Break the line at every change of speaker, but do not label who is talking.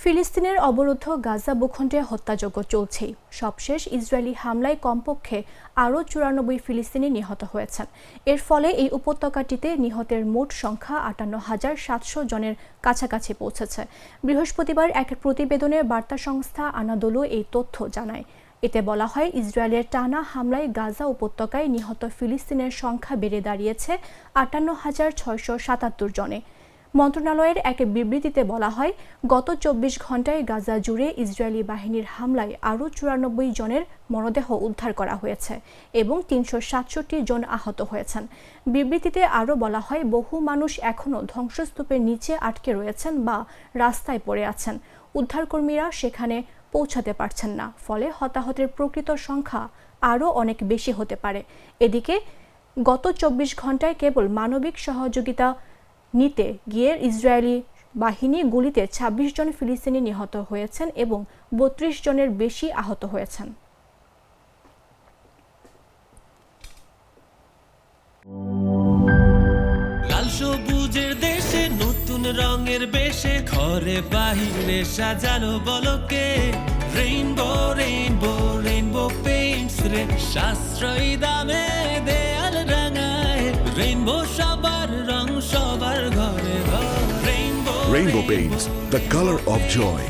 ফিলিস্তিনের অবরুদ্ধ গাজা ভূখণ্ডে হত্যাযজ্ঞ চলছেই। সবশেষ ইসরায়েলি হামলায় কমপক্ষে আরও 94 ফিলিস্তিনি নিহত হয়েছেন। এর ফলে এই উপত্যকাটিতে নিহতের মোট সংখ্যা 58,700 জনের কাছাকাছি পৌঁছেছে। বৃহস্পতিবার এক প্রতিবেদনে বার্তা সংস্থা আনাদোলু এই তথ্য জানায়। এতে বলা হয়, ইসরায়েলের টানা হামলায় গাজা উপত্যকায় নিহত ফিলিস্তিনের সংখ্যা বেড়ে দাঁড়িয়েছে 58,677 জনে। মন্ত্রণালয়ের এক বিবৃতিতে বলা হয়, গত 24 ঘণ্টায় গাজা জুড়ে ইসরায়েলি বাহিনীর হামলায় আরও 94 জনের মরদেহ উদ্ধার করা হয়েছে এবং 367 জন আহত হয়েছেন। বিবৃতিতে আরও বলা হয়, বহু মানুষ এখনও ধ্বংসস্তূপের নিচে আটকে রয়েছেন বা রাস্তায় পড়ে আছেন। উদ্ধারকর্মীরা সেখানে পৌঁছাতে পারছেন না, ফলে হতাহতের প্রকৃত সংখ্যা আরও অনেক বেশি হতে পারে। এদিকে গত 24 ঘণ্টায় কেবল মানবিক সহযোগিতা নিতে গিয়ে ইসরায়েলি বাহিনী গুলিতে 26 জন ফিলিস্তিনি নিহত হয়েছেন এবং 32 জনের বেশি আহত হয়েছেন।
লাল সবুজের দেশে নতুন রঙের বেশে ঘরে বাহিরে সাজানো বলকে রেইনবো রেইনবো রেইনবো পেইন্টস রে সাশ্রয়ী দামে দেয়াল রাঙায় রেইনবো সবার রং সবার ঘরে ঘরে
Rainbow Paints, the color of joy.